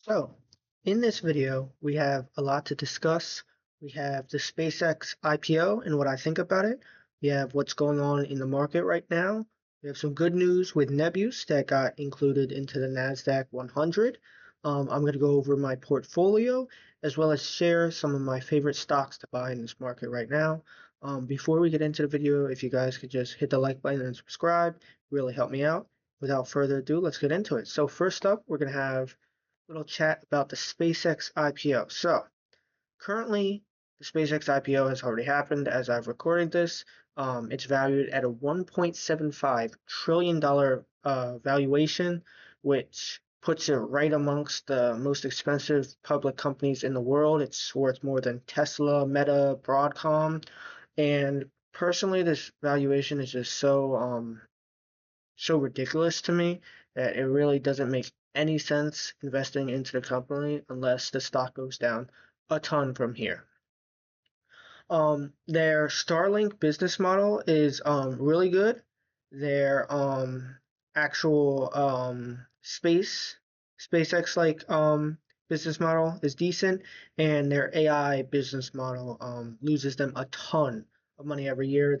So, in this video, we have a lot to discuss. We have the SpaceX IPO and what I think about it. We have what's going on in the market right now. We have some good news with Nebuis that got included into the Nasdaq 100. I'm going to go over my portfolio as well as share some of my favorite stocks to buy in this market right now. Before we get into the video, if you guys could just hit the like button and subscribe, really help me out. Without further ado, let's get into it. So first up, we're going to have little chat about the SpaceX IPO. So currently, the SpaceX IPO has already happened as I've recorded this. It's valued at a $1.75 trillion valuation, which puts it right amongst the most expensive public companies in the world. It's worth more than Tesla, Meta, Broadcom. And personally, this valuation is just so ridiculous to me that it really doesn't make any sense investing into the company unless the stock goes down a ton from here. Their Starlink business model is really good. Their actual SpaceX business model is decent, and their AI business model loses them a ton of money every year.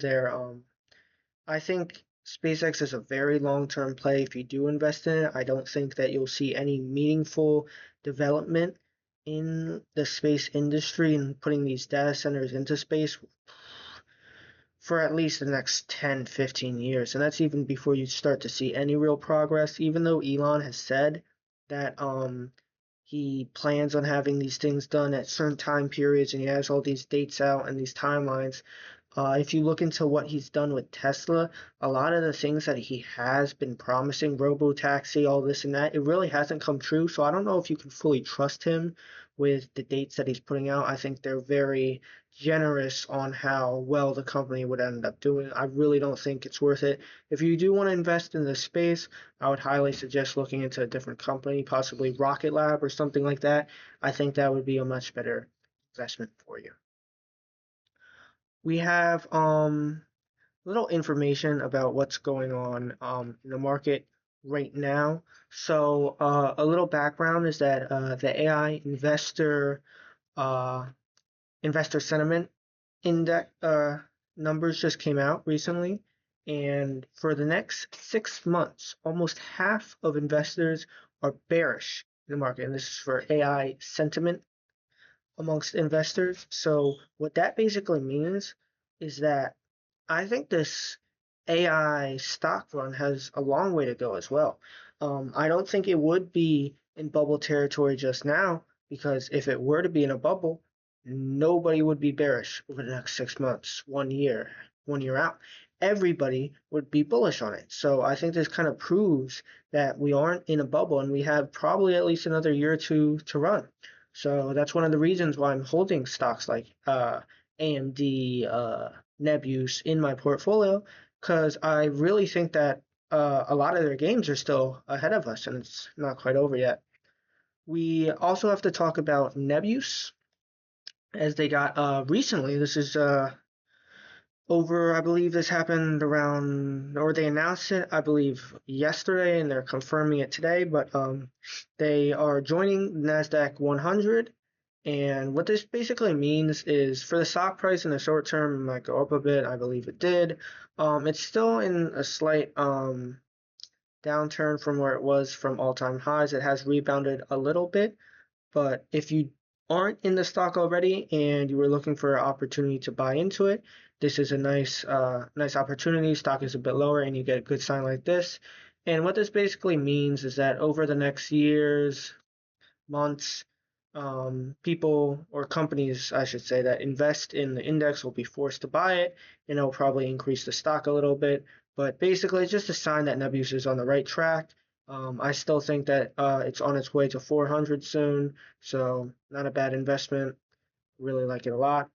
I think SpaceX is a very long-term play. If you do invest in it, I don't think that you'll see any meaningful development in the space industry and putting these data centers into space for at least the next 10, 15 years. And that's even before you start to see any real progress, even though Elon has said that he plans on having these things done at certain time periods and he has all these dates out and these timelines. If you look into what he's done with Tesla, a lot of the things that he has been promising, robo-taxi, all this and that, it really hasn't come true. So I don't know if you can fully trust him with the dates that he's putting out. I think they're very generous on how well the company would end up doing. I really don't think it's worth it. If you do want to invest in this space, I would highly suggest looking into a different company, possibly Rocket Lab or something like that. I think that would be a much better investment for you. We have little information about what's going on in the market right now. So a little background is that the AI uh, investor sentiment index numbers just came out recently, and for the next 6 months, almost half of investors are bearish in the market, and this is for AI sentiment amongst investors. So what that basically means is that I think this AI stock run has a long way to go as well. I don't think it would be in bubble territory just now because if it were to be in a bubble, nobody would be bearish over the next 6 months, 1 year, 1 year out. Everybody would be bullish on it. So I think this kind of proves that we aren't in a bubble and we have probably at least another year or two to run. So that's one of the reasons why I'm holding stocks like AMD, Nebuis in my portfolio because I really think that a lot of their games are still ahead of us and it's not quite over yet. We also have to talk about Nebuis as they got recently. This is over, I believe this happened around, or they announced it, I believe, yesterday, and they're confirming it today. But they are joining Nasdaq 100, and what this basically means is for the stock price in the short term, it might go up a bit. I believe it did. It's still in a slight downturn from where it was from all-time highs. It has rebounded a little bit, but if you aren't in the stock already and you were looking for an opportunity to buy into it, this is a nice opportunity. Stock is a bit lower and you get a good sign like this. And what this basically means is that over the next years, months, people or companies, I should say, that invest in the index will be forced to buy it, and it'll probably increase the stock a little bit. But basically, it's just a sign that Nebuis is on the right track. I still think that it's on its way to 400 soon, so not a bad investment. Really like it a lot.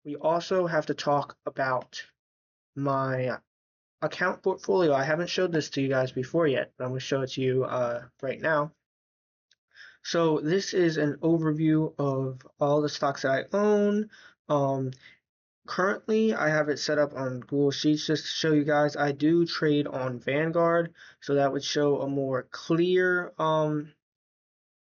We also have to talk about my account portfolio. I haven't showed this to you guys before yet, but I'm going to show it to you right now. So this is an overview of all the stocks that I own. Um, Currently, I have it set up on Google Sheets just to show you guys. I do trade on Vanguard, so that would show a more clear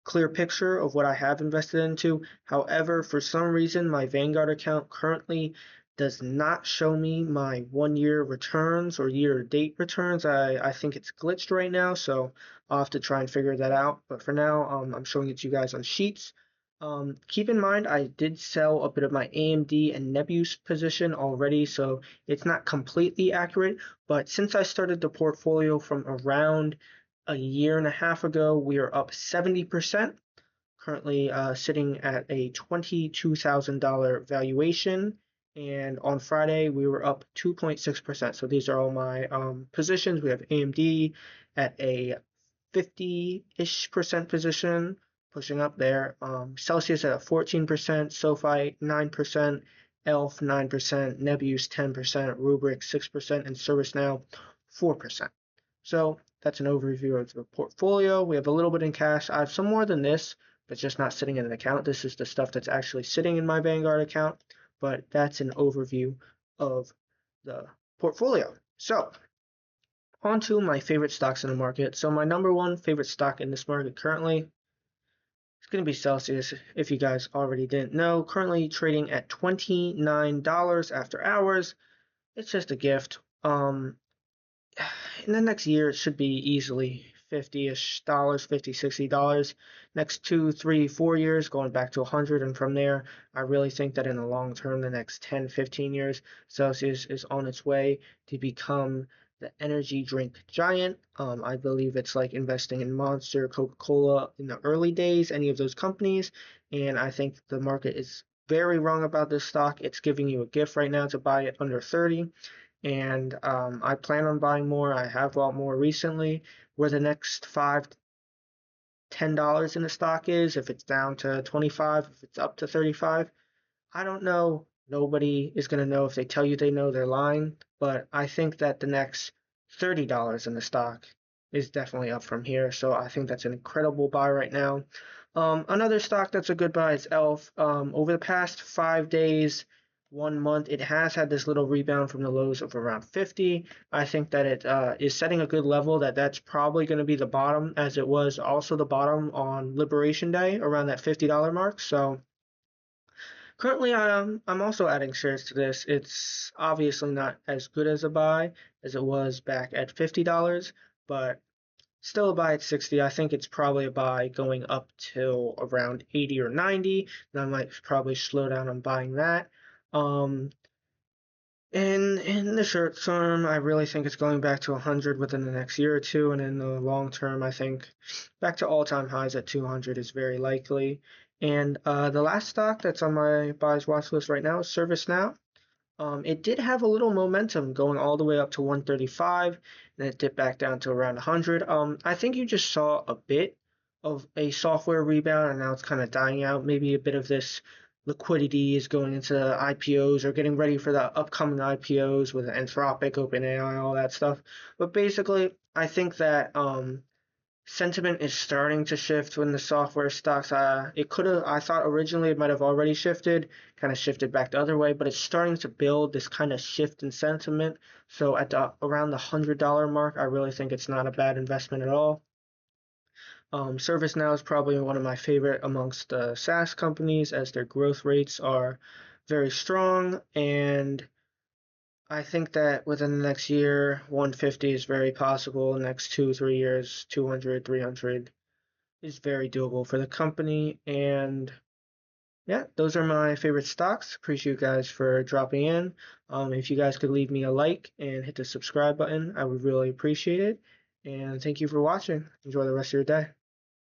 clear picture of what I have invested into. However, for some reason, my Vanguard account currently does not show me my 1 year returns or year-to-date returns. I think it's glitched right now, so I'll have to try and figure that out. But for now, I'm showing it to you guys on sheets. Keep in mind, I did sell a bit of my AMD and Nebuis position already, so it's not completely accurate. But since I started the portfolio from around a year and a half ago, we are up 70%, currently sitting at a $22,000 valuation. And on Friday, we were up 2.6%. So these are all my positions. We have AMD at a 50-ish% position, pushing up there. Celsius at a 14%, SoFi 9%, ELF 9%, Nebius 10%, Rubrik 6%, and ServiceNow 4%. So that's an overview of the portfolio. We have a little bit in cash. I have some more than this, but just not sitting in an account. This is the stuff that's actually sitting in my Vanguard account, but that's an overview of the portfolio. So on to my favorite stocks in the market. So my number one favorite stock in this market currently is going to be Celsius, if you guys already didn't know. Currently trading at $29 after hours. It's just a gift. In the next year, it should be easily 50-ish dollars, 50, $60. Next 2, 3, 4 years, going back to 100. And from there, I really think that in the long term, the next 10, 15 years, Celsius is on its way to become the energy drink giant. I believe it's like investing in Monster, Coca-Cola in the early days, any of those companies. And I think the market is very wrong about this stock. It's giving you a gift right now to buy it under 30. And I plan on buying more. I have bought more recently. Where the next $5, $10 in the stock is, if it's down to 25, if it's up to 35, I don't know. Nobody is going to know. If they tell you they know, they're lying. But I think that the next $30 in the stock is definitely up from here. So I think that's an incredible buy right now. Another stock that's a good buy is ELF. Over the past 5 days, 1 month, it has had this little rebound from the lows of around 50. I think that it is setting a good level, that's probably going to be the bottom, as it was also the bottom on Liberation Day around that $50 mark. So currently, I'm also adding shares to this. It's obviously not as good as a buy as it was back at $50, but still a buy at 60. I think it's probably a buy going up till around 80 or 90. Then I might probably slow down on buying that. Um, in the short term, I really think it's going back to 100 within the next year or two, and in the long term, I think back to all-time highs at 200 is very likely. And the last stock that's on my buys watch list right now is ServiceNow. It did have a little momentum going all the way up to 135, and it dipped back down to around 100. I think you just saw a bit of a software rebound, and now it's kind of dying out. Maybe a bit of this liquidity is going into IPOs or getting ready for the upcoming IPOs with Anthropic, OpenAI, all that stuff. But basically, I think that sentiment is starting to shift when the software stocks. I thought originally it might have already shifted, kind of shifted back the other way, but it's starting to build this kind of shift in sentiment. So at around the $100 mark, I really think it's not a bad investment at all. ServiceNow is probably one of my favorite amongst the SaaS companies, as their growth rates are very strong, and I think that within the next year, 150 is very possible. Next 2, 3 years, 200, 300 is very doable for the company. And yeah, those are my favorite stocks. Appreciate you guys for dropping in. If you guys could leave me a like and hit the subscribe button, I would really appreciate it. And thank you for watching. Enjoy the rest of your day.